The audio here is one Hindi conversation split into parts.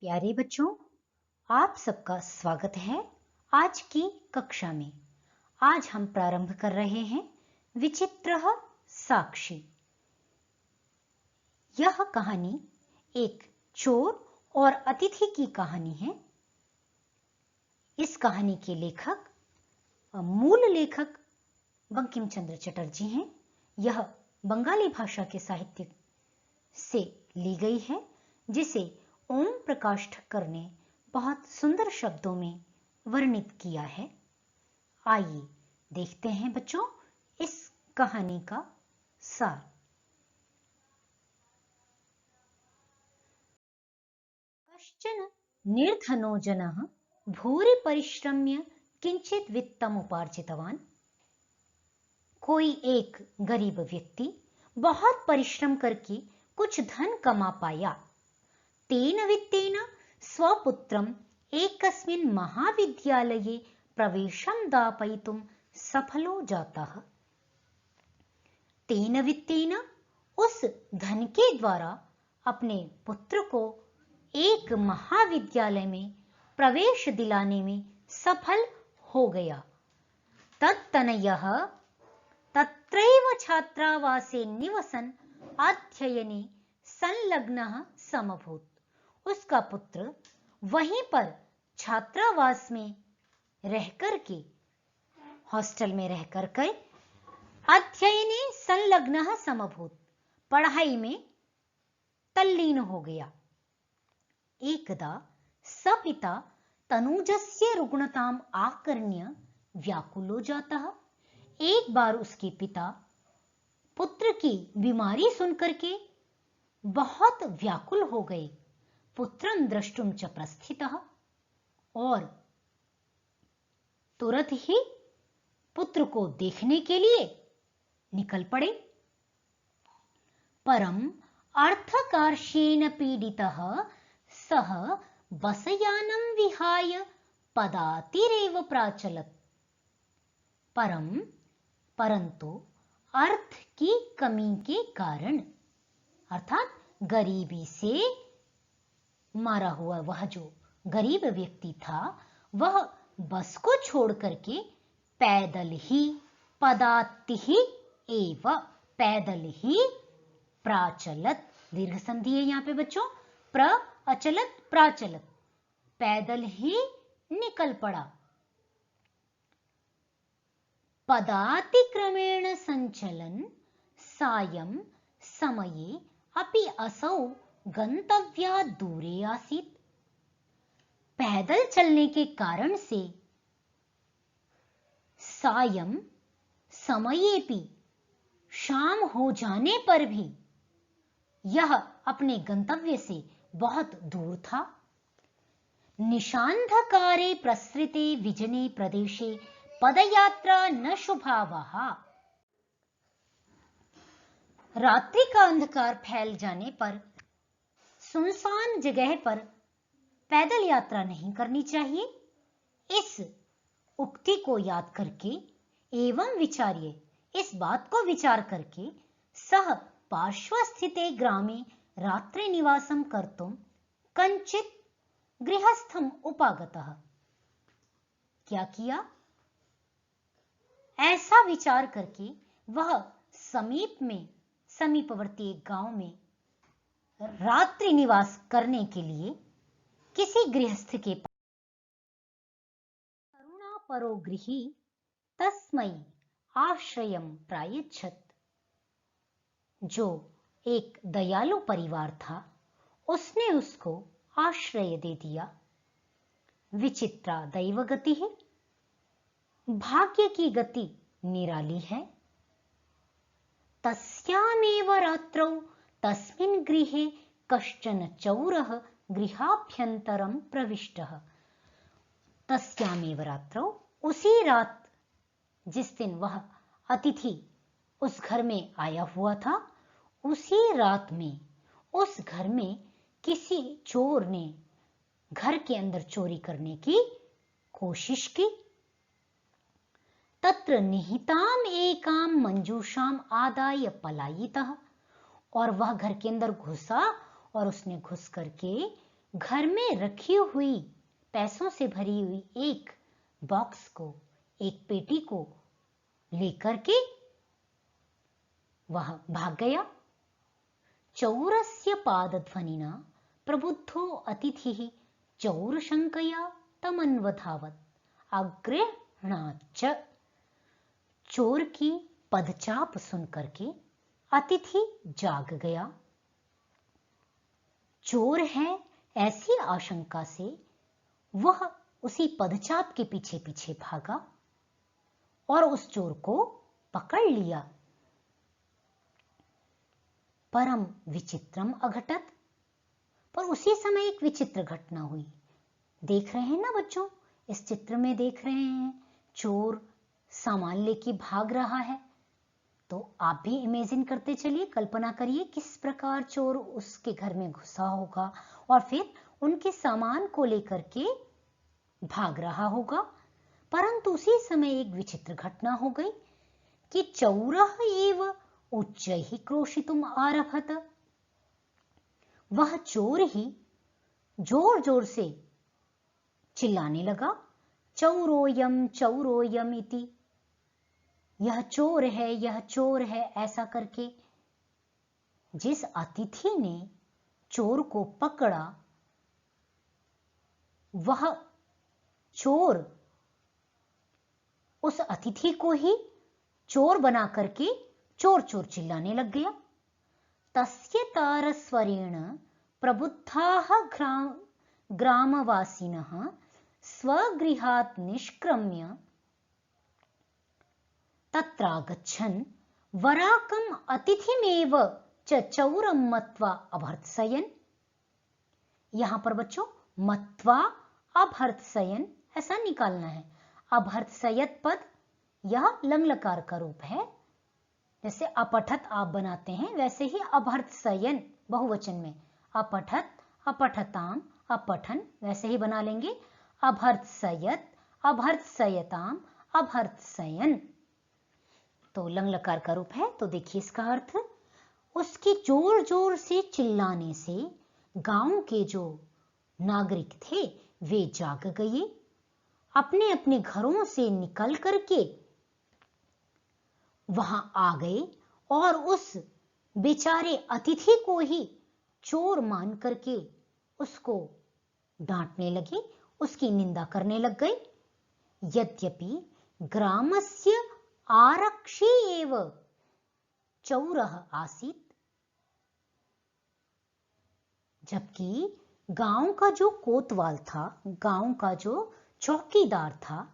प्यारे बच्चों, आप सबका स्वागत है आज की कक्षा में। आज हम प्रारंभ कर रहे हैं विचित्रः साक्षी। यह कहानी एक चोर और अतिथि की कहानी है। इस कहानी के मूल लेखक बंकिम चंद्र चटर्जी हैं। यह बंगाली भाषा के साहित्य से ली गई है, जिसे ओम प्रकाश ठक्कर ने बहुत सुंदर शब्दों में वर्णित किया है। आइए देखते हैं बच्चों इस कहानी का सार। कश्चन निर्धनो जनः भूरि परिश्रम्य किंचित वित्तम उपार्जितवान। कोई एक गरीब व्यक्ति बहुत परिश्रम करके कुछ धन कमा पाया। तेन वित्तेन स्वपुत्रम् एकस्मिन् महाविद्यालये प्रवेशं दापयितुं सफलो जातः। तेन वित्तेन, उस धन के द्वारा अपने पुत्र को एक महाविद्यालय में प्रवेश दिलाने में सफल हो गया। तत्तनयः तत्रैव छात्रावासे निवसन् अध्ययने संलग्नः समभूत्। उसका पुत्र वहीं पर छात्रावास में रहकर के, हॉस्टल में रहकर के अध्ययने संलग्नः समभूत्, पढ़ाई में तल्लीन हो गया। एकदा सपिता तनूजस्य रुग्णताम् आकर्ण्य व्याकुलो जातः। एक बार उसके पिता पुत्र की बीमारी सुनकर के बहुत व्याकुल हो गए। पुत्रं द्रष्टुं च प्रस्थितः, और तुरंत ही पुत्र को देखने के लिए निकल पड़े। परम अर्थकार्षेण पीडितः सः बसयानं विहाय पदातिरेव प्राचलत्। परंतु अर्थ की कमी के कारण, अर्थात गरीबी से मारा हुआ वह जो गरीब व्यक्ति था, वह बस को छोड़ करके पैदल ही, पदातिः एव, पैदल ही प्राचलत, दीर्घ संधि है यहाँ पे बच्चों, प्र अचलत प्राचलत, पैदल ही निकल पड़ा। पदातिक्रमेण संचलन सायं समये अपि असौ गंतव्यात् दूरे आसीत्। पैदल चलने के कारण से सायं समयेपि, शाम हो जाने पर भी, यह अपने गंतव्य से बहुत दूर था। निशांधकारे प्रसृते विजने प्रदेशे पदयात्रा न शुभावः। रात्रि का अंधकार फैल जाने पर सुनसान जगह पर पैदल यात्रा नहीं करनी चाहिए। इस उक्ति को याद करके एवं विचार्य, इस बात को विचार करके, सह पार्श्वस्थिते ग्रामे रात्रि निवासं कर्तुं कंचित गृहस्थम उपागतः। क्या किया? ऐसा विचार करके वह समीपवर्ती एक गांव में रात्रि निवास करने के लिए किसी गृहस्थ के पास, करुणा परो गृही तस्मै आश्रयम प्रायच्छत, जो एक दयालु परिवार था, उसने उसको आश्रय दे दिया। विचित्रा दैव गति है, भाग्य की गति निराली है। तस्यामेव रात्रौ तस्मिन् गृहे कश्चन चौरः गृहाभ्यन्तरं प्रविष्टः। तस्यामेव रात्रौ, उसी रात जिस दिन वह अतिथि उस घर में आया हुआ था, उसी रात में उस घर में किसी चोर ने घर के अंदर चोरी करने की कोशिश की। तत्र निहिताम एकाम मंजूषाम आदाय पलायितः, और वह घर के अंदर घुसा और उसने घुस करके घर में रखी हुई पैसों से भरी हुई एक बॉक्स को, एक पेटी को लेकर के वह भाग गया। चौरस्य पादध्वनिना प्रबुद्धो अतिथिः चौरशंकया तमन्वधावत् अग्रह्णाच्च। चोर की पदचाप सुनकर के अतिथि जाग गया। चोर है ऐसी आशंका से वह उसी पदचाप के पीछे पीछे भागा और उस चोर को पकड़ लिया। परम विचित्रम अघटत, पर उसी समय एक विचित्र घटना हुई। देख रहे हैं ना बच्चों, इस चित्र में देख रहे हैं चोर सामान लेके भाग रहा है। तो आप भी इमेजिन करते चलिए, कल्पना करिए किस प्रकार चोर उसके घर में घुसा होगा और फिर उनके सामान को लेकर के भाग रहा होगा। परंतु उसी समय एक विचित्र घटना हो गई कि चौरः एव उच्चैः क्रोशितुम आरभत। वह चोर ही जोर जोर से चिल्लाने लगा, चौरोयम चौरोयम इति, यह चोर है, यह चोर है, ऐसा करके। जिस अतिथि ने चोर को पकड़ा वह चोर उस अतिथि को ही चोर बना करके चोर चोर चिल्लाने लग गया। तस्य तारस्वरेण प्रबुद्धाः ग्रामवासिनः स्वगृहात् निष्क्रम्य तत्रागच्छन् वराकम् अतिथिमेव च चौरं मत्वा अभर्त्सयन्। यहां पर बच्चों मत्वा अभर्त्सयन् ऐसा निकालना है। अभर्त्सयत पद यह लंग लकार का रूप है। जैसे अपठत आप बनाते हैं वैसे ही अभर्त्सयन बहुवचन में अपठत, अपठताम, अपठन वैसे ही बना लेंगे। अभर्त्सयत, अभर्त्सयताम, अभर्त्सयन तो लंग लकार का रूप है। तो देखिए इसका अर्थ, उसके जोर जोर से चिल्लाने से गांव के जो नागरिक थे वे जाग गए, अपने अपने घरों से निकल करके वहां आ गए और उस बेचारे अतिथि को ही चोर मान करके उसको डांटने लगे, उसकी निंदा करने लग गए। यद्यपि ग्रामस्य आरक्षी एव चौरः आसीत्, जबकि गांव का जो कोतवाल था, गांव का जो चौकीदार था,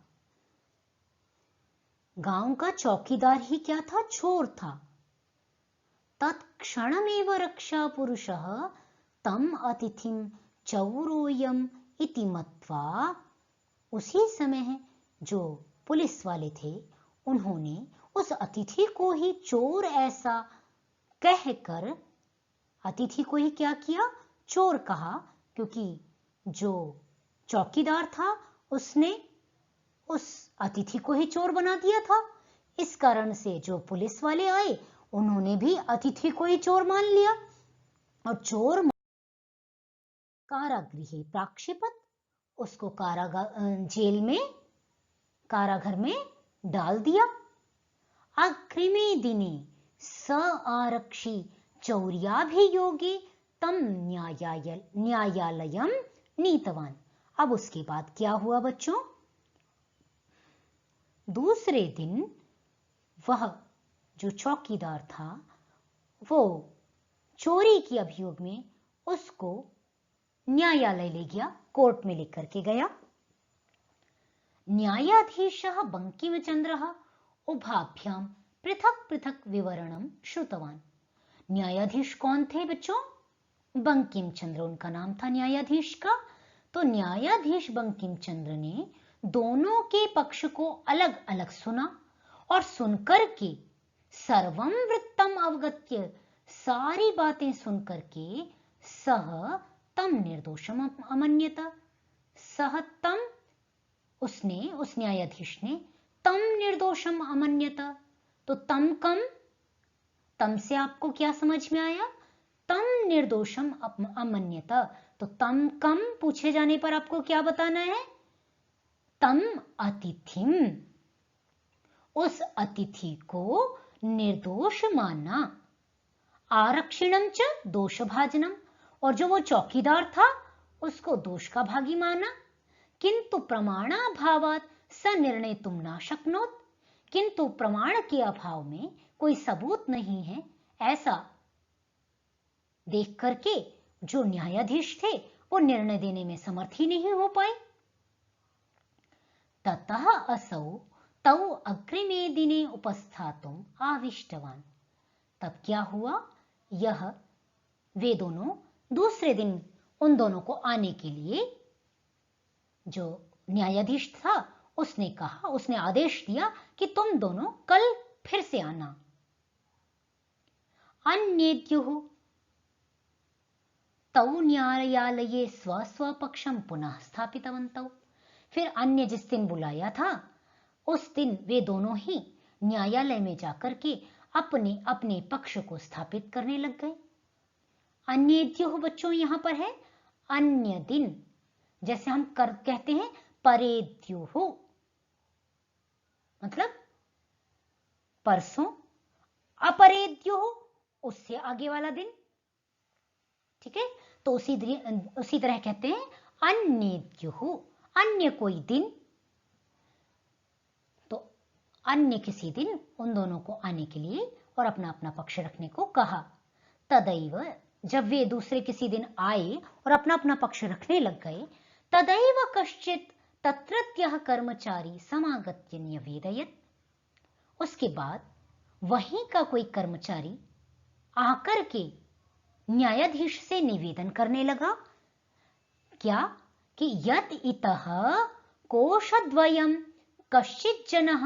गांव का चौकीदार ही क्या था? चोर था। तत्क्षणमेव रक्षा पुरुषः तम अतिथिम चौरोयम इति मत्वा, उसी समय जो पुलिस वाले थे उन्होंने उस अतिथि को ही चोर ऐसा कहकर अतिथि को ही क्या किया? चोर कहा, क्योंकि जो चौकीदार था उसने उस अतिथि को ही चोर बना दिया था। इस कारण से जो पुलिस वाले आए उन्होंने भी अतिथि को ही चोर मान लिया और चोर कारागृहे प्राक्षेपत, उसको जेल में, कारागार में डाल दिया। अग्रिमे दिने स आरक्षी चौर्याभियोगे तम न्यायालयम नीतवान। अब उसके बाद क्या हुआ बच्चों? दूसरे दिन वह जो चौकीदार था वो चोरी के अभियोग में उसको न्यायालय ले गया, कोर्ट में लेकर के गया। न्यायाधीशः बंकिमचंद्रः उभाभ्याम पृथक पृथक विवरणम श्रुतवान। न्यायाधीश कौन थे बच्चों? बंकिम चंद्र उनका नाम था न्यायाधीश का। तो न्यायाधीश बंकिम चंद्र ने दोनों के पक्ष को अलग अलग सुना और सुनकर के सर्वम वृत्तम अवगत्य, सारी बातें सुनकर के सह तम निर्दोषम अमन्यत, सह तम, उसने, उस न्यायाधीश ने तम निर्दोषम अमन्यत। तो तम कम, तम से आपको क्या समझ में आया? तम निर्दोषम अमन्यत। तो तम कम पूछे जाने पर आपको क्या बताना है? तम अतिथिम, उस अतिथि को निर्दोष माना। आरक्षिणम च दोषभाजनम, और जो वो चौकीदार था उसको दोष का भागी माना। किंतु प्रमाणाभावात् स निर्णय तुम ना शक्नोत, किंतु प्रमाण के अभाव में, कोई सबूत नहीं है ऐसा देख करके जो न्यायाधीश थे वो निर्णय देने में समर्थ ही नहीं हो पाए। ततः असौ तौ अग्रिमे दिने उपस्थातुम आविष्टवान। तब क्या हुआ? वे दोनों दूसरे दिन उन दोनों को आने के लिए, जो न्यायाधीश था उसने कहा, उसने आदेश दिया कि तुम दोनों कल फिर से आना। अन्येद्युः तौ न्यायालये स्वस्वपक्षं पुनः स्थापितवन्तौ। फिर अन्य जिस दिन बुलाया था उस दिन वे दोनों ही न्यायालय में जाकर के अपने अपने पक्ष को स्थापित करने लग गए। अन्येद्युः बच्चों यहां पर है अन्य दिन, जैसे हम कहते हैं परेद्युः, मतलब परसों, अपरेद्युः उससे आगे वाला दिन। ठीक है, तो उसी तरह कहते हैं अन्येद्युः, अन्य कोई दिन। तो अन्य किसी दिन उन दोनों को आने के लिए और अपना अपना पक्ष रखने को कहा। तदैव, जब वे दूसरे किसी दिन आए और अपना अपना पक्ष रखने लग गए, तदैव कश्चित् तत्रत्यः कर्मचारी समागत्य न्यवेदयत्। उसके बाद वहीं का कोई कर्मचारी आकर के न्यायाधीश से निवेदन करने लगा। क्या? कि यत् इतः कोशद्वयं कश्चित् जनः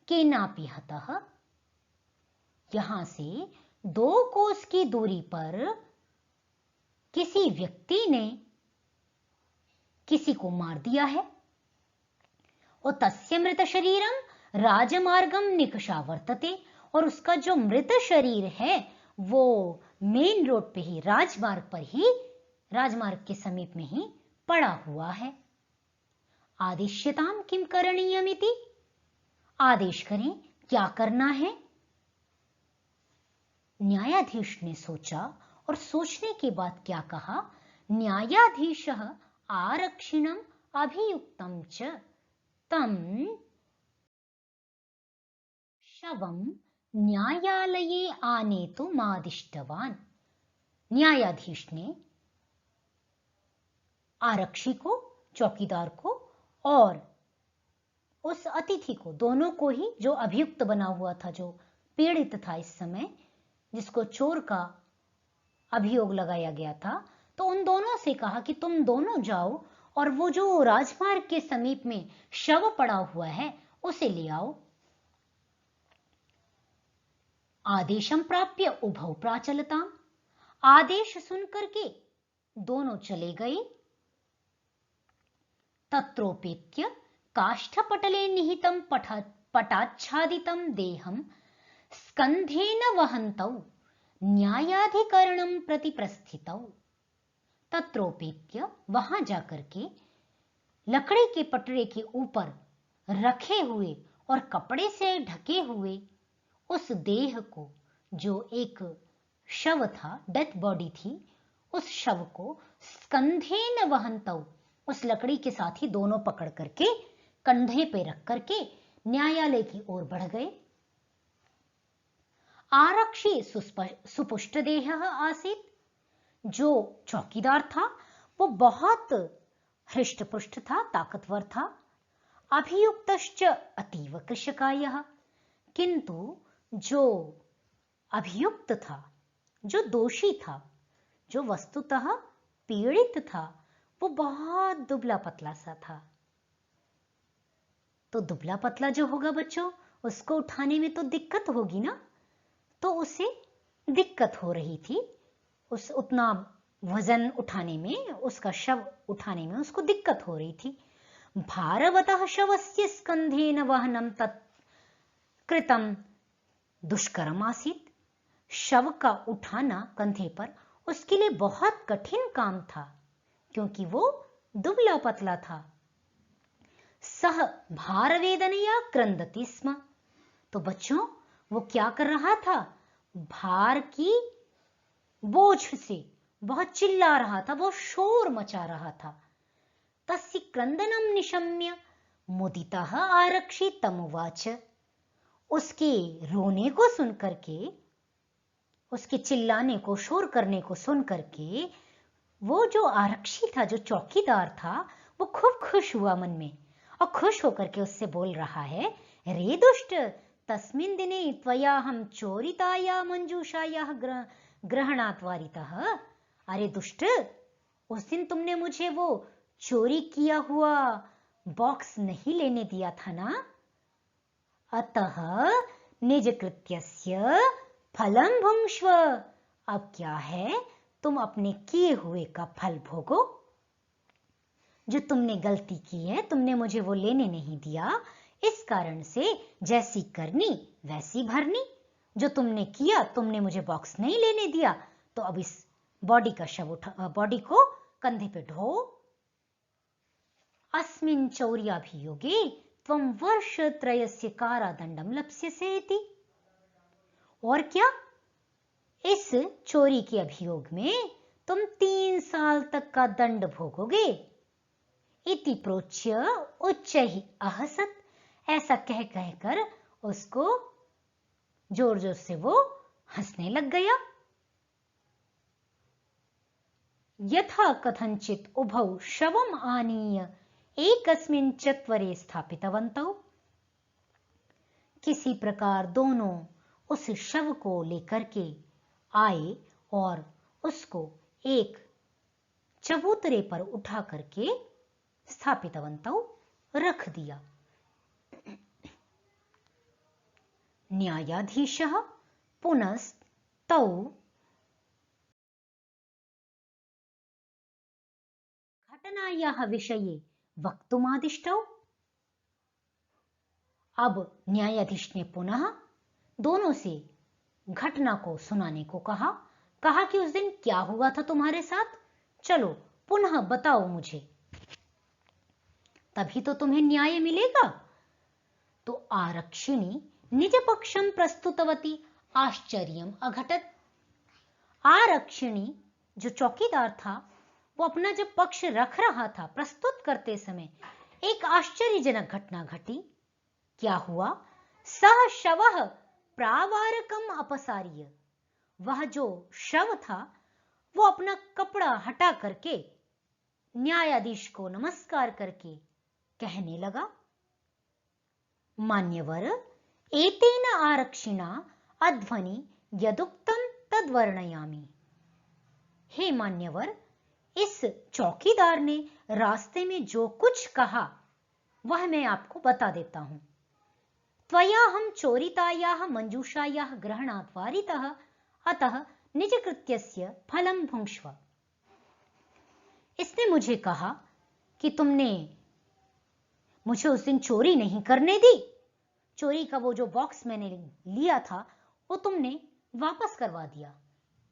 केनापि हतः। यहां से 2 कोस की दूरी पर किसी व्यक्ति ने किसी को मार दिया है। और तस्य मृत शरीरम राजमार्गम निकषा वर्तते, और उसका जो मृत शरीर है वो मेन रोड पे ही, राजमार्ग के समीप में ही पड़ा हुआ है। आदिश्यताम किम करणीयमिति, आदेश करें क्या करना है। न्यायाधीश ने सोचा और सोचने के बाद क्या कहा? न्यायाधीशः आरक्षिणम अभियुक्तम च तम शवम न्यायालये आनेतुम् आदिष्टवान। न्यायाधीश ने आरक्षी को, चौकीदार को और उस अतिथि को, दोनों को ही, जो अभियुक्त बना हुआ था, जो पीड़ित था इस समय, जिसको चोर का अभियोग लगाया गया था, तो उन दोनों से कहा कि तुम दोनों जाओ और वो जो राजमार्ग के समीप में शव पड़ा हुआ है उसे ले आओ। आदेशम प्राप्य उभौ प्राचलताम, आदेश सुनकर के दोनों चले गए। तत्रोपेत्य काष्ठपटले निहितं पटाच्छादितं देहं स्कंधेन वहन्तौ न्यायाधिकरणं प्रति प्रस्थितौ। तत्रोपेत्य, वहां जाकर के लकड़ी के पटरे के ऊपर रखे हुए और कपड़े से ढके हुए उस देह को, जो एक शव था, डेथ बॉडी थी, उस शव को स्कंधेन वहन्तौ, उस लकड़ी के साथ ही दोनों पकड़ करके कंधे पे रख करके न्यायालय की ओर बढ़ गए। आरक्षी सुपुष्ट देह आसीत, जो चौकीदार था वो बहुत हृष्टपुष्ट था, ताकतवर था। अभियुक्तश्च अतीव कृशकायः, किंतु जो अभियुक्त था, जो दोषी था, जो वस्तुतः पीड़ित था, वो बहुत दुबला पतला सा था। तो दुबला पतला जो होगा बच्चों, उसको उठाने में तो दिक्कत होगी ना, तो उसे दिक्कत हो रही थी, उतना वजन उठाने में, उसका शव उठाने में उसको दिक्कत हो रही थी। भारवतः शवस्य स्कंधेन वहनम तत्कृतं दुष्करम आसीत, शव का उठाना कंधे पर उसके लिए बहुत कठिन काम था, क्योंकि वो दुबला पतला था। सह भार वेदनया क्रंदति स्म। तो बच्चों, वो क्या कर रहा था? भार की बोझ से बहुत चिल्ला रहा था, बहुत शोर मचा रहा था। तस्य क्रंदनम निशम्य मुदितः आरक्षी तमुवाच। उसके रोने को सुन करके, उसके चिल्लाने को, शोर करने को सुन करके, वो जो आरक्षी था, जो चौकीदार था, वो खूब खुश हुआ मन में, और खुश होकर के उससे बोल रहा है, रे दुष्ट, तस्मिन् दिने त्वयाहं चोरिताया मंजूषायाः ग्रहणात् वारितः। अरे दुष्ट, उस दिन तुमने मुझे वो चोरी किया हुआ बॉक्स नहीं लेने दिया था ना? अतः निज कृत्यस्य फलं भुंक्ष्व। अब क्या है, तुम अपने किए हुए का फल भोगो। जो तुमने गलती की है, तुमने मुझे वो लेने नहीं दिया, इस कारण से जैसी करनी वैसी भरनी। जो तुमने किया, तुमने मुझे बॉक्स नहीं लेने दिया, तो अब इस बॉडी का शव उठा, बॉडी को कंधे पे ढो। अस्मिन् चौर्याभियोगे त्वं वर्षत्रयस्य कारादंडम लप्स्यसे इति। और क्या, इस चोरी के अभियोग में तुम 3 साल तक का दंड भोगोगे। इति प्रोच्य उच्चैः अहसत। ऐसा कह कहकर उसको जोर जोर से वो हंसने लग गया। यथा कथंचित उभौ शवम आनीय एकस्मिन् चत्वरे स्थापितवन्तौ। किसी प्रकार दोनों उस शव को लेकर के आए और उसको एक चबूतरे पर उठा करके स्थापितवन्तौ रख दिया। न्यायाधीशः पुनस्तौ घटनायाः विषये वक्तुमादिष्टौ। अब न्यायाधीश ने पुनः दोनों से घटना को सुनाने को कहा। कहा कि उस दिन क्या हुआ था तुम्हारे साथ, चलो पुनः बताओ मुझे, तभी तो तुम्हें न्याय मिलेगा। तो आरक्षिणी निज पक्षम प्रस्तुतवती आश्चर्यम अघटत। आरक्षिणी जो चौकीदार था, वो अपना जब पक्ष रख रहा था, प्रस्तुत करते समय एक आश्चर्यजनक घटना घटी। क्या हुआ? सह शवः प्रावारकम अपसार्य। वह जो शव था, वो अपना कपड़ा हटा करके न्यायाधीश को नमस्कार करके कहने लगा, मान्यवर, एतेन आरक्षिणा अध्वनि यदुक्तम तद्वर्णयामि। हे मान्यवर, इस चौकीदार ने रास्ते में जो कुछ कहा वह मैं आपको बता देता हूं। त्वयाहं चोरितायाः मंजूषायाः ग्रहणात् वारितः, अतः निज कृत्यस्य फलं भुंक्ष्व। इसने मुझे कहा कि तुमने मुझे उस दिन चोरी नहीं करने दी। चोरी का वो जो बॉक्स मैंने लिया था, वो तुमने वापस करवा दिया,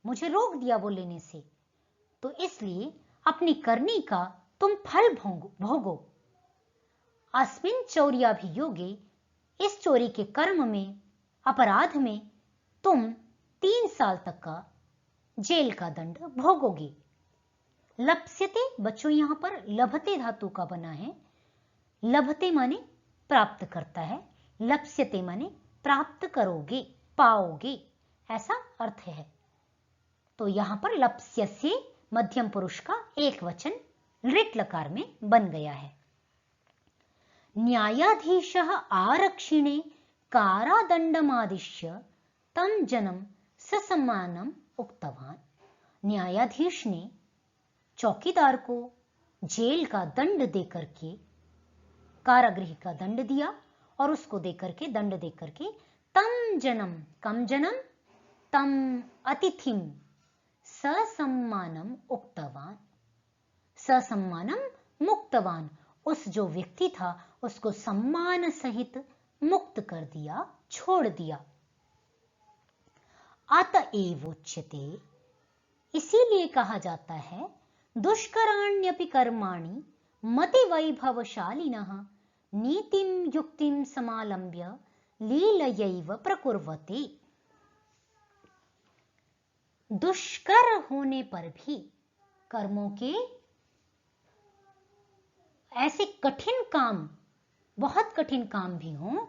मुझे रोक दिया वो लेने से। तो इसलिए अपनी करनी का तुम फल भोगो। अस्मिन् चौर्याभियोगे, इस चोरी के कर्म में, अपराध में तुम 3 साल तक का जेल का दंड भोगोगे। लप्स्यते, बच्चों यहां पर लभते धातु का बना है। लभते माने प्राप्त करता है, लप्स्यते माने प्राप्त करोगे, पाओगे, ऐसा अर्थ है। तो यहां पर लप्स्यसे मध्यम पुरुष का एक वचन लृट लकार में बन गया है। न्यायाधीशः आरक्षिणे कारादंडमादिश्य तम जनम ससम्मानम उक्तवान। न्यायाधीश ने चौकीदार को जेल का दंड देकर के, कारागृह का दंड दिया, और उसको देकर के, दंड देकर के, तम जनम, कम जनम, तम अतिथिम ससम्मानम उक्तवान, ससम्मानम मुक्तवान, उस जो व्यक्ति था उसको सम्मान सहित मुक्त कर दिया, छोड़ दिया। अतएव उच्यते, इसीलिए कहा जाता है दुष्कराण्यपि कर्माणि मति वैभवशालिनः नीतिं युक्तिं समालंब्य लीलयैव प्रकुर्वते। दुष्कर होने पर भी, कर्मों के ऐसे कठिन काम, बहुत कठिन काम भी हों,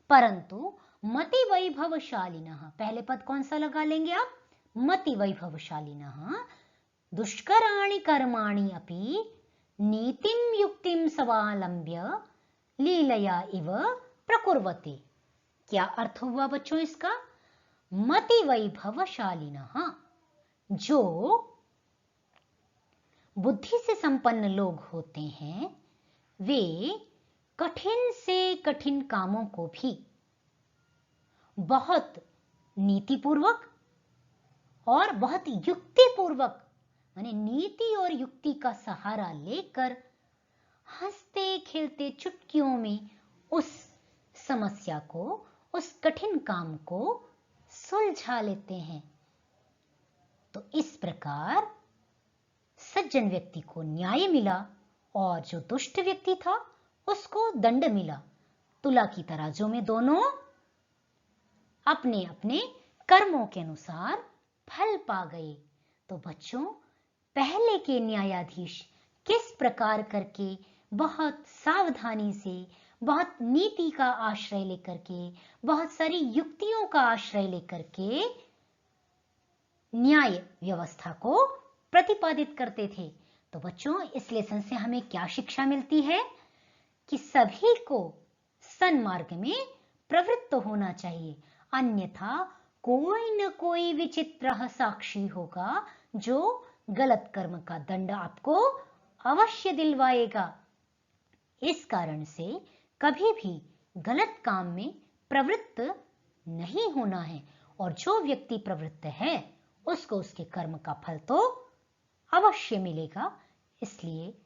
परंतु मति वैभवशालिनः, पहले पद कौन सा लगा लेंगे आप? मति वैभवशालिनः दुष्कराणि कर्माणि अपि नीतिं युक्तिं समालंब्य लीलया इव प्रकुर्वते। क्या अर्थ हुआ बच्चों इसका? मति वैभवशालिनः, जो बुद्धि से संपन्न लोग होते हैं, वे कठिन से कठिन कामों को भी बहुत नीतिपूर्वक और बहुत युक्तिपूर्वक, माने नीति और युक्ति का सहारा लेकर हंसते खेलते चुटकियों में उस समस्या को, उस कठिन काम को सुलझा लेते हैं। तो इस प्रकार सज्जन व्यक्ति को न्याय मिला और जो दुष्ट व्यक्ति था उसको दंड मिला। तुला की तराजू में दोनों अपने अपने कर्मों के अनुसार फल पा गए। तो बच्चों, पहले के न्यायाधीश किस प्रकार करके बहुत सावधानी से, बहुत नीति का आश्रय लेकर के, बहुत सारी युक्तियों का आश्रय लेकर के न्याय व्यवस्था को प्रतिपादित करते थे। तो बच्चों, इस लेसन से हमें क्या शिक्षा मिलती है? कि सभी को सन्मार्ग में प्रवृत्त होना चाहिए, अन्यथा कोई न कोई विचित्र साक्षी होगा जो गलत कर्म का दंड आपको अवश्य दिलवाएगा। इस कारण से कभी भी गलत काम में प्रवृत्त नहीं होना है, और जो व्यक्ति प्रवृत्त है उसको उसके कर्म का फल तो अवश्य मिलेगा। इसलिए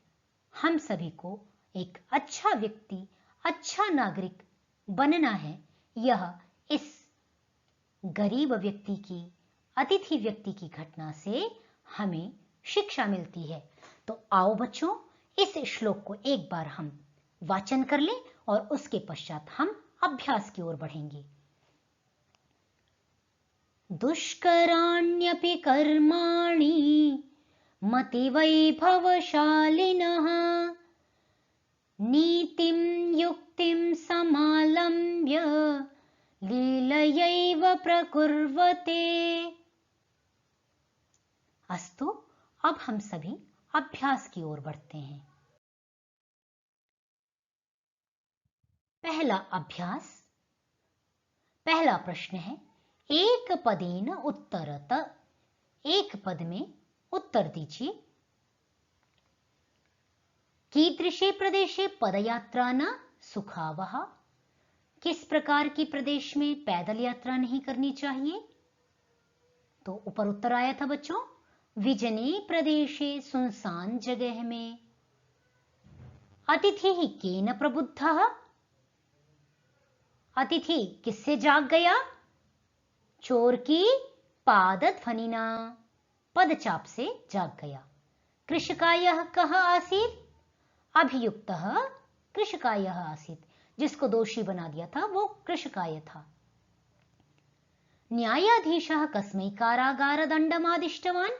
हम सभी को एक अच्छा व्यक्ति, अच्छा नागरिक बनना है। यह इस गरीब व्यक्ति की, अतिथि व्यक्ति की घटना से हमें शिक्षा मिलती है। तो आओ बच्चों, इस श्लोक को एक बार हम वाचन कर लें और उसके पश्चात हम अभ्यास की ओर बढ़ेंगे। दुष्कराण्यपि कर्माणि मति वैभवशालिनः नीतिं युक्तिं समालंब्य लीलयैव प्रकुर्वते। अस्तु, अब हम सभी अभ्यास की ओर बढ़ते हैं। पहला अभ्यास, पहला प्रश्न है, एक पदेन उत्तरत। एक पद में उत्तर दीजिए। कीदृशे प्रदेशे पदयात्रा न सुखावह। किस प्रकार के प्रदेश में पैदल यात्रा नहीं करनी चाहिए? तो ऊपर उत्तर आया था बच्चों, विजने प्रदेशे, सुनसान जगह में। अतिथि ही केन प्रबुद्धः। अतिथि किससे जाग गया? चोर की पादध्वनिना, पदचाप से जाग गया। कृषकायः कः आसीत्? अभियुक्तः कृषकायः आसीत्। जिसको दोषी बना दिया था वो कृषकाय था। न्यायाधीशः कस्मै कारागार दंडमादिष्टवान्।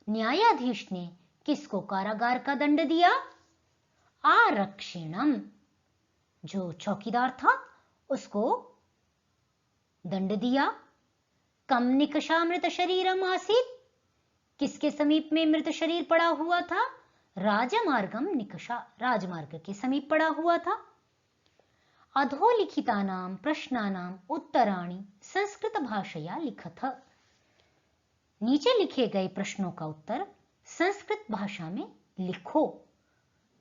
न्यायाधीश ने किसको कारागार का दंड दिया? आरक्षिणम्, जो चौकीदार था उसको दंड दिया। कम निकषा मृत शरीरम आसीत्। किसके समीप में मृत शरीर पड़ा हुआ था? राजमार्गम निकषा, राजमार्ग के समीप पड़ा हुआ था। अधोलिखितानां प्रश्नानां उत्तराणि संस्कृत भाषया लिखत। नीचे लिखे गए प्रश्नों का उत्तर संस्कृत भाषा में लिखो।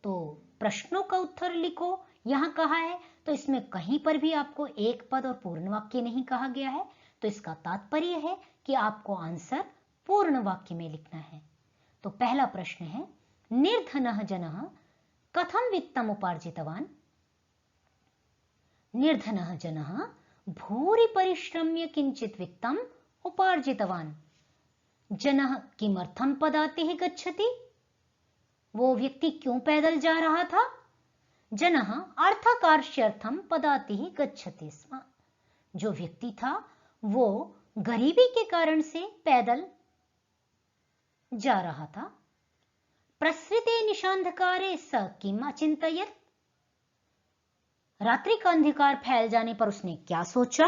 तो प्रश्नों का उत्तर लिखो यहां कहा है, तो इसमें कहीं पर भी आपको एक पद और पूर्ण वाक्य नहीं कहा गया है। तो इसका तात्पर्य है कि आपको आंसर पूर्ण वाक्य में लिखना है। तो पहला प्रश्न है, निर्धनः जनः कथं वित्तम् उपार्जितवान्। निर्धनः जनः भूरि परिश्रम्य किंचित वित्तम् उपार्जितवान्। जनः किमर्थं पदातिः गच्छति? वो व्यक्ति क्यों पैदल जा रहा था? जनः अर्थकार्ष्यर्थं पदातिः गच्छति स्म। जो व्यक्ति था वो गरीबी के कारण से पैदल जा रहा था। प्रसृते निशांधकारे स किम अचिंतयत्? रात्रि का अंधकार फैल जाने पर उसने क्या सोचा?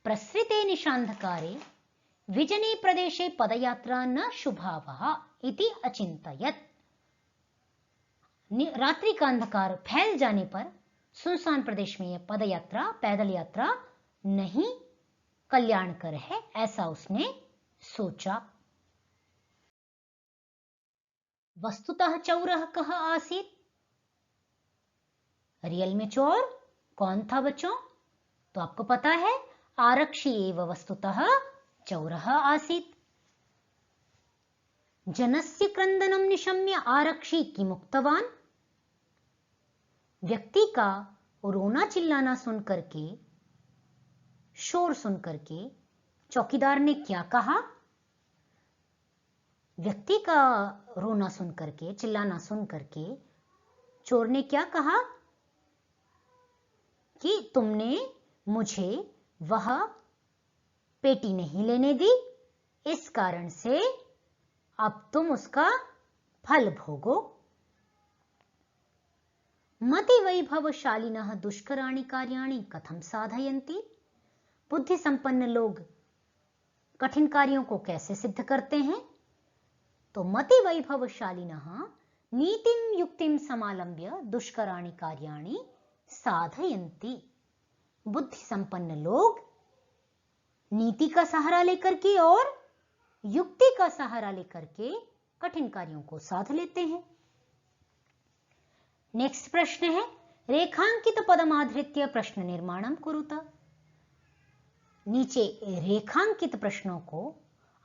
प्रसृते निशांधकारे विजने प्रदेशे पदयात्रा न शुभावः इति अचिंतयत्। रात्रि का अंधकार फैल जाने पर सुनसान प्रदेश में यह पदयात्रा, पैदल यात्रा नहीं कल्याणकर है, ऐसा उसने सोचा। वस्तुतः चौरः कः आसीत्? रियल में चोर कौन था बच्चों? तो आपको पता है, आरक्षी एव वस्तुतः चौरः आसीत्। जनस्य क्रंदनं निशम्य आरक्षी किमुक्तवान्? व्यक्ति का रोना चिल्लाना सुनकर के, शोर सुनकर के चौकीदार ने क्या कहा? व्यक्ति का रोना सुनकर के, चिल्लाना सुनकर के चोर ने क्या कहा कि तुमने मुझे वह पेटी नहीं लेने दी, इस कारण से अब तुम उसका फल भोगो। मति वैभवशालिनः दुष्कराणि कार्याणि कथम साधयन्ति? बुद्धि संपन्न लोग कठिन कार्यों को कैसे सिद्ध करते हैं? तो मति वैभवशालिनः नीतिं युक्तिं समालंब्य दुष्कराणि कार्याणि साधयन्ति। बुद्धि संपन्न लोग नीति का सहारा लेकर के और युक्ति का सहारा लेकर के कठिन कार्यों को साध लेते हैं। नेक्स्ट प्रश्न है, रेखांकित पदमाधृत्य प्रश्न निर्माणं कुरुत। नीचे रेखांकित प्रश्नों को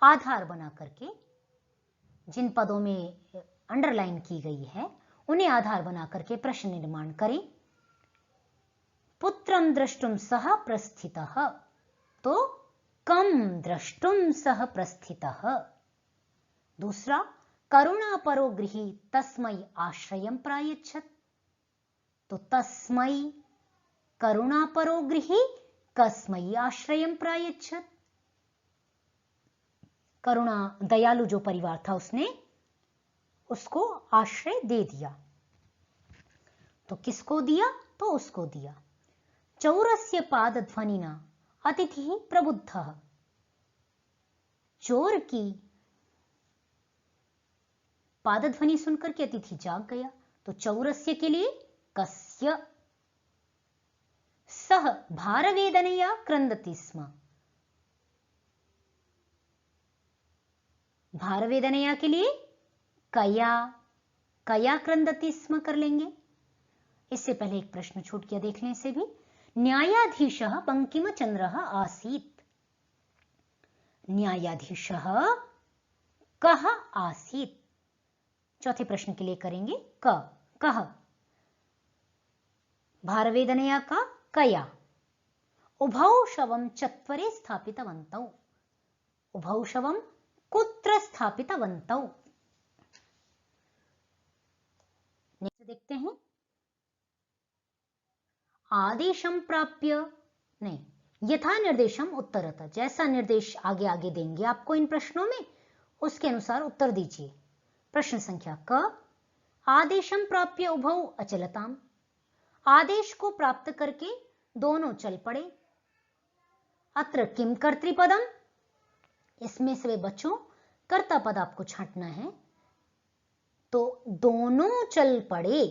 आधार बना करके, जिन पदों में अंडरलाइन की गई है उन्हें आधार बना करके प्रश्न निर्माण करें। पुत्रं द्रष्टुम सह प्रस्थितः, तो कम द्रष्टुम सह प्रस्थितः। दूसरा, करुणा परो गृही तस्मै आश्रयं प्रायच्छत्, तो तस्मै करुणा परो गृही कस्मै आश्रयं प्रायच्छत्। करुणा दयालु जो परिवार था उसने उसको आश्रय दे दिया, तो किसको दिया? तो उसको दिया। चौरस्य पादध्वनिना अतिथिः प्रबुद्धः, चोर की पादध्वनि सुनकर के अतिथि जाग गया। तो चौरस्य के लिए कस्य? सह भारवेदनया क्रंदति स्म, भारवेदनया के लिए कया, कया क्रंदति स्म कर लेंगे। इससे पहले एक प्रश्न छूट गया, देख लें इसे भी। न्यायाधीशः बंकिमचंद्रः आसीत्, न्यायाधीशः कः आसीत्? चौथे प्रश्न के लिए करेंगे क, कः। भारवेदनया का कया। उभौ शवं चत्वरे स्थापितवन्तौ, उभौ शवं कुत्र स्थापितवन्तौ? नेक्स्ट देखते हैं। आदेशं प्राप्य, नहीं, यथा निर्देशम उत्तरतः, जैसा निर्देश आगे आगे देंगे आपको इन प्रश्नों में उसके अनुसार उत्तर दीजिए। प्रश्न संख्या क, आदेशं प्राप्य उभौ अचलताम, आदेश को प्राप्त करके दोनों चल पड़े। अत्र किम कर्तृपदम, इसमें से बच्चों कर्ता पद आपको छांटना है। तो दोनों चल पड़े,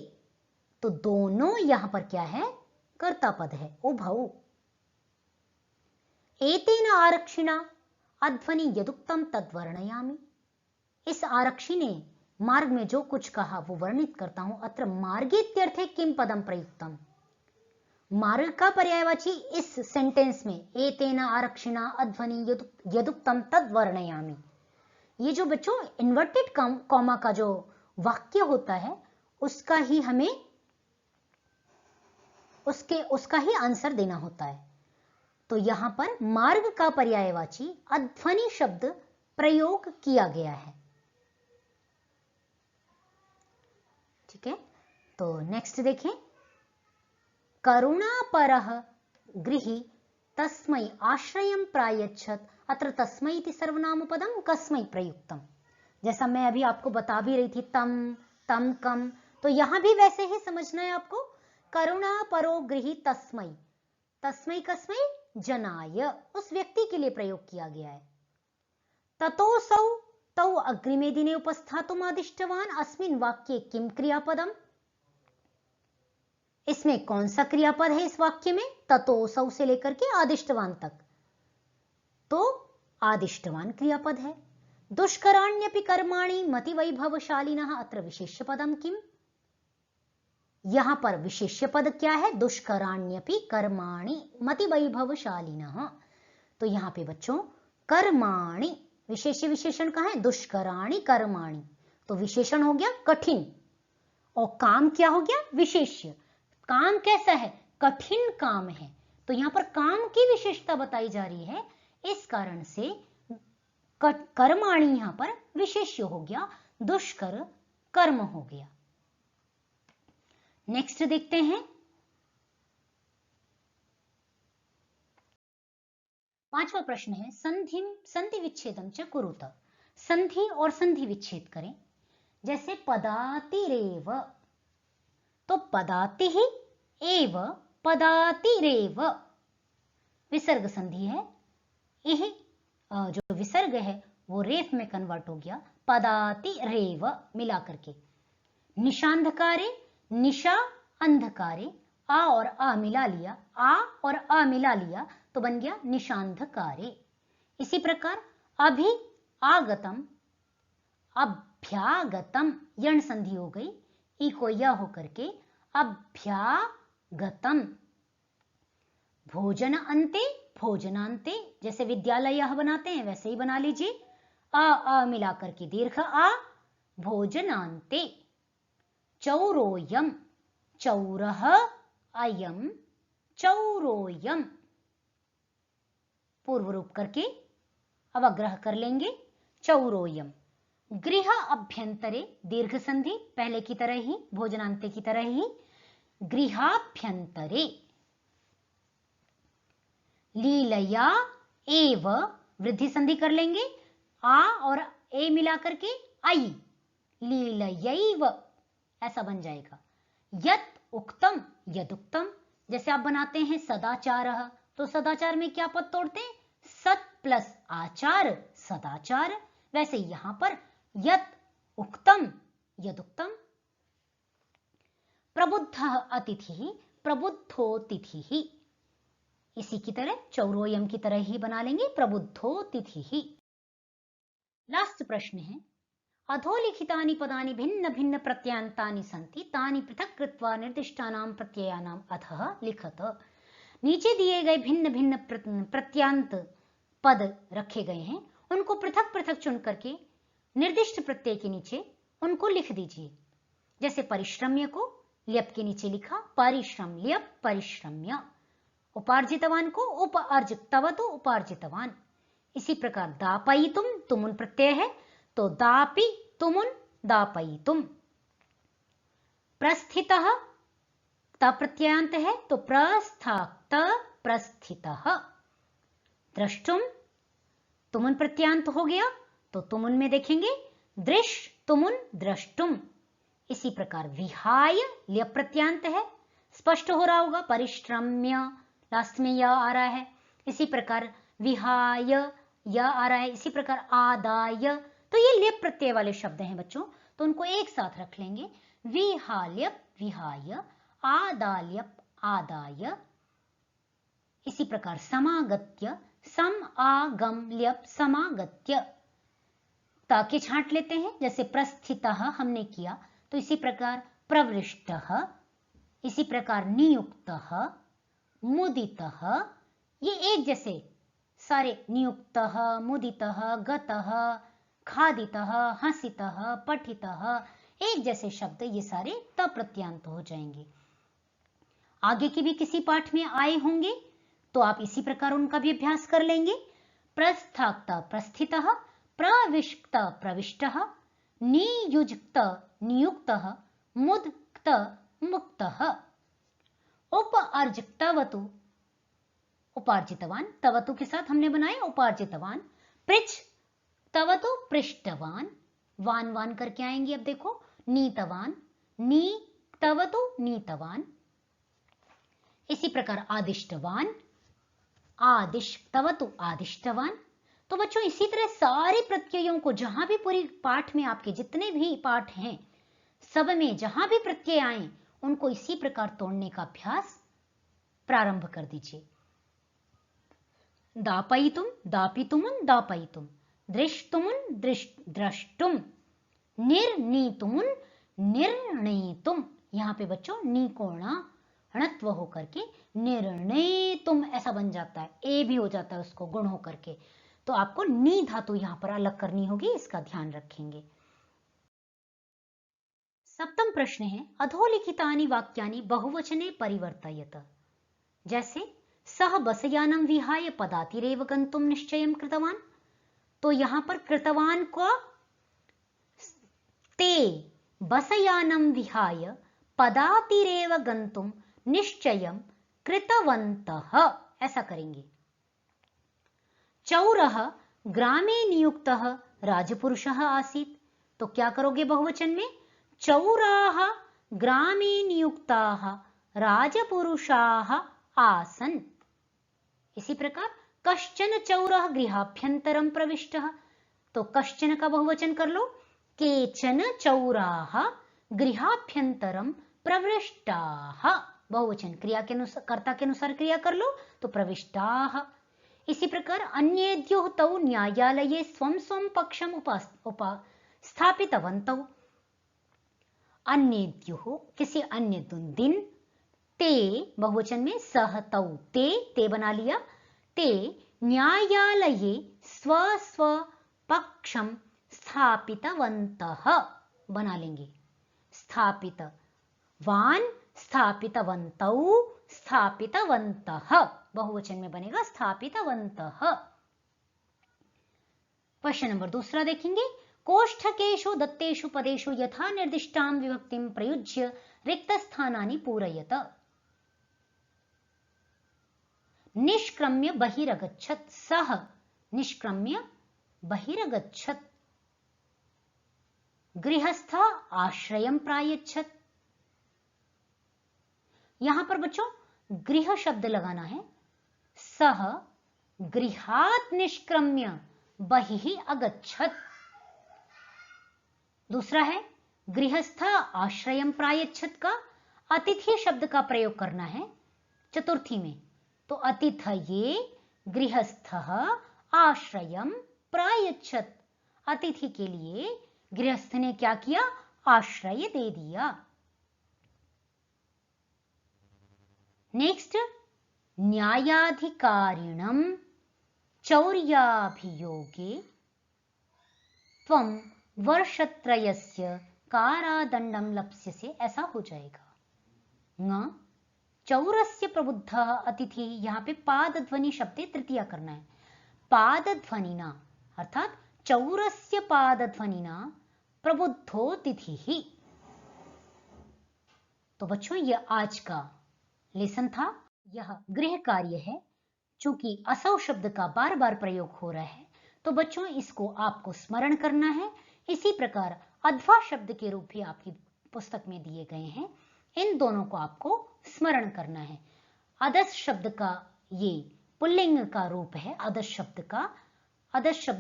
तो दोनों यहां पर क्या है? कर्ता पद है, उभौ। एतेन आरक्षिणा अध्वनि यदुक्तम तद्वर्णयामि, इस आरक्षी ने मार्ग में जो कुछ कहा वो वर्णित करता हूं। अत्र मार्गेत्यर्थे किम पदम प्रयुक्तम, मार्ग का पर्यायवाची इस सेंटेंस में एतेन आरक्षिणा अध्वनि यदुक्तम तद्वर्णयामि, ये जो बच्चों इन्वर्टेड कॉमा का जो वाक्य होता है उसका ही हमें उसका ही आंसर देना होता है। तो यहां पर मार्ग का पर्यायवाची अध्वनि शब्द प्रयोग किया गया है। ठीक है, तो नेक्स्ट देखें, करुणापरः गृही तस्मै आश्रयं प्रायच्छत्, अत्र तस्मै इति सर्वनामपदं कस्मै प्रयुक्तम। जैसा मैं अभी आपको बता भी रही थी, तम, तम, कम, तो यहां भी वैसे ही समझना है आपको। करुणापरो गृही तस्मै, तस्मै कस्मै, जनाय, उस व्यक्ति के लिए प्रयोग किया गया है। ततोऽसौ तौ अग्रिमे दिने उपस्थातुम् आदिष्टवान्, अस्मिन् वाक्ये किम क्रियापदम, इसमें कौन सा क्रियापद है इस वाक्य में, ततोऽसौ से लेकर के आदिष्टवान तक, तो आदिष्टवान क्रियापद है। दुष्कराण्यपि कर्माणि मतिवैभवशालिनः, अत्र विशेष्य पदम किम, यहां पर विशेष्य पद क्या है, दुष्कराण्यपि कर्माणि मतिवैभवशालिनः, तो यहां पे बच्चों कर्माणि, विशेष्य विशेषण कहां है, दुष्कराणि कर्माणि, तो विशेषण हो गया कठिन, और काम क्या हो गया, विशेष्य। काम कैसा है, कठिन काम है, तो यहां पर काम की विशेषता बताई जा रही है, इस कारण से कर्माणि यहां पर विशेष्य हो गया, दुष्कर कर्म हो गया। नेक्स्ट देखते हैं, 5वां प्रश्न है, संधि विच्छेदम च कुरुत, संधि और संधि विच्छेद करें। जैसे पदातिरेव, तो पदाति ही एव, पदातिरेव विसर्ग संधि है, यह जो विसर्ग है वो रेफ में कन्वर्ट हो गया, पदातिरेव मिला करके। निशांधकारे, निशा अंधकारे, आ और आ मिला लिया, आ और आ मिला लिया तो बन गया निशांधकारे। इसी प्रकार अभि आगतम, अभ्यागतम, यण संधि हो गई, ई को य होकर के अभ्यागतम। भोजन अंते, भोजनांते, जैसे विद्यालय बनाते हैं वैसे ही बना लीजिए, आ मिलाकर के दीर्घ आ, भोजनांते। चौरोयम, चौरः अयम, चौरोयम, पूर्व रूप करके अवग्रह कर लेंगे, चौरोयम। गृह अभ्यंतरे, दीर्घ संधि पहले की तरह ही, भोजनांते की तरह ही, गृहाभ्यंतरे। लीलया एव, वृद्धि संधि कर लेंगे, आ और ए मिलाकर के आई, लीलयैव ऐसा बन जाएगा। यत उक्तम, यदुक्तम, जैसे आप बनाते हैं सदाचारः, तो सदाचार में क्या पद तोड़ते हैं, सत प्लस आचार, सदाचार, वैसे यहां पर यत उक्तम, यदुक्तम। प्रबुद्धः अतिथिः, प्रबुद्धोतिथिः, इसी की तरह चौरोयम की तरह ही बना लेंगे, प्रबुद्धोतिथिः। लास्ट प्रश्न है, अधोलिखितानि पदानि भिन्न भिन्न प्रत्ययान्तानि सन्ति, तानि पृथक् कृत्वा निर्दिष्टानां प्रत्ययानां अधः लिखत। नीचे दिए गए भिन्न भिन्न प्रत्ययांत पद रखे गए हैं, उनको पृथक पृथक चुन करके निर्दिष्ट प्रत्यय के नीचे उनको लिख दीजिए। जैसे परिश्रम्य को ल्यप के नीचे लिखा, परिश्रम ल्यप परिश्रम्य। उपार्जितवान को उपार्जितवतु उपार्जितवान। इसी प्रकार दापयितुम, तुमुन प्रत्यय है तो दापि तुमुन दापयितुम। प्रस्थितः, त प्रत्ययांत है तो प्रस्थाक्त प्रस्थितः। द्रष्टुम, तुमुन प्रत्ययांत हो गया तो तुमुन में देखेंगे दृश तुमुन द्रष्टुम। इसी प्रकार विहाय ल्य प्रत्ययांत है, स्पष्ट हो रहा होगा, परिश्रम्य लास्ट में य आ रहा है। इसी प्रकार विहाय य आ रहा है, इसी प्रकार आदाय, तो ये ल्य प्रत्यय वाले शब्द हैं बच्चों, तो उनको एक साथ रख लेंगे, विहाल्यप विहाय, आदाल्यप आदाय। इसी प्रकार समागत्य, सम आगम ल्यप समागत्य। ताके छांट लेते हैं, जैसे प्रस्थितः हमने किया, तो इसी प्रकार प्रवृष्टः, इसी प्रकार नियुक्तः, मुदितः, ये एक जैसे सारे, नियुक्तः, मुदितः, गतः, खादितः, हसितः, पठितः, एक जैसे शब्द ये सारे त प्रत्ययांत हो जाएंगे। आगे की भी किसी पाठ में आए होंगे तो आप इसी प्रकार उनका भी अभ्यास कर लेंगे। प्रस्थाक्ता प्रस्थितः, प्रविष्ट प्रविष्टः, नियुक्त नियुक्तः, मुक्त मुक्तः। उपार्जितवतु उपार्जितवान, तवतु के साथ हमने बनाए उपार्जितवान। पृच्छ तवतु पृष्ठवान, वान वान करके आएंगे। अब देखो नीतवान, नी तवतु नीतवान। इसी प्रकार आदिष्टवान, आदिश तवतु आदिष्टवान। तो बच्चों इसी तरह सारे प्रत्ययों को जहां भी पूरी पाठ में आपके जितने भी पाठ हैं सब में जहां भी प्रत्यय आए उनको इसी प्रकार तोड़ने का अभ्यास प्रारंभ कर दीजिए। दापयितुम दापितुमुन दापयितुम, दृष्टुमुन द्रष्टुम, निर्णीतुमुन निर्णेतुम। यहां पे बच्चों नी कोणा णत्व होकर के निर्णेतुम ऐसा बन जाता है, ए भी हो जाता है उसको गुण होकर के। तो आपको नी धातु यहां पर अलग करनी होगी, इसका ध्यान रखेंगे। सप्तम प्रश्न है अधोलिखितानि वाक्यानि बहुवचने परिवर्तयत। जैसे सह बसयानम विहाय पदातिरेव गंतुम निश्चयं कृतवान। तो यहां पर कृतवान को ते बसयानम विहाय पदातिरेव गंतुम निश्चयं कृतवन्तः ऐसा करेंगे। चौरः ग्रामे नियुक्तः राजपुरुषः आसीत्। तो क्या करोगे बहुवचन में? चौराः ग्रामे नियुक्ताः राजपुरुषाः आसन्। इसी प्रकार कश्चन चौरः गृहाभ्यन्तरं प्रविष्टः। तो कश्चन का बहुवचन कर लो, केचन चौराः गृहाभ्यन्तरं प्रविष्टाः। बहुवचन क्रिया के अनुसार कर्ता के अनुसार क्रिया कर लो तो प्रविष्टाः। इसी प्रकार अन्येद्युः तौ न्यायालये स्वं स्वं पक्षम उपस्थापितवन्तौ। अन्येद्युः किसी अन्य दिन, ते बहुवचन में सह तौ ते बना लिया, ते न्यायालये स्व स्व पक्षम स्थापितवन्तः बना लेंगे। स्थापित वान स्थापितवन्तौ स्थापितवन्तः बहुवचन में बनेगा स्थापितवन्तः। क्वेश्चन नंबर दूसरा देखेंगे। कोष्ठकेषु दत्तेषु पदेषु यथा निर्दिष्टां विभक्तिं प्रयुज्य रिक्तस्थानानि पूरयत। निष्क्रम्य बहिरगच्छत्, सः निष्क्रम्य बहिरगच्छत्। गृहस्थ आश्रयं प्रायच्छत्। यहां पर बच्चों गृह शब्द लगाना है। सः गृहात् निष्क्रम्य बहिः अगच्छत्। दूसरा है गृहस्थ आश्रयं प्रायच्छत् का अतिथि शब्द का प्रयोग करना है चतुर्थी में। तो अतिथये गृहस्थः आश्रयं प्रायच्छत्। अतिथि के लिए गृहस्थ ने क्या किया? आश्रय दे दिया। नेक्स्ट, न्यायाधिकारिणं चौर्याभियोगे त्वं वर्षत्रयस्य कारादंडं लप्स्यसे, ऐसा हो जाएगा। न चौरस्य प्रबुद्धः अतिथि, यहां पे पाद ध्वनि शब्द तृतीया करना है। पाद ध्वनिना अर्थात चौरस्य पाद ध्वनिना प्रबुद्धो तिथि। तो बच्चों यह आज का लेसन था। यह गृह कार्य है। चूंकि असौ शब्द का बार बार प्रयोग हो रहा है तो बच्चों इसको आपको स्मरण करना है। इसी प्रकार अध्वा शब्द के रूप भी आपकी पुस्तक में दिए गए हैं, इन दोनों को आपको स्मरण करना है। अदस शब्द का ये पुल्लिंग का रूप है। अदस शब्द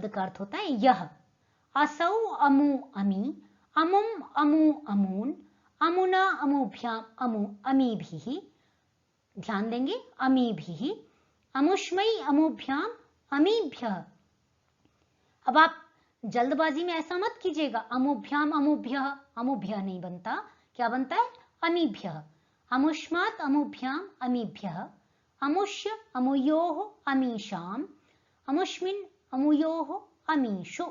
का अर्थ होता है यह। असौ अमु अमी, अमुम अमु अमून, अमुना अमुभ्याम अमु अमीभिः। ध्यान देंगे, अमीभिः, अमुष्मयी अमुभ्याम अमीभ्यः। अब आप जल्दबाजी में ऐसा मत कीजिएगा अमुभ्याम अमुभ्यः, अमुभ्यः नहीं बनता, क्या बनता है? अमीभ्यः। अमुष्मात् अमुभ्याम अमीभ्यः, अमुष्य अमुयोः अमीशाम, अमुष्मिन् अमुयोः अमीषु।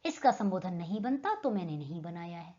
इसका संबोधन नहीं बनता तो मैंने नहीं बनाया है।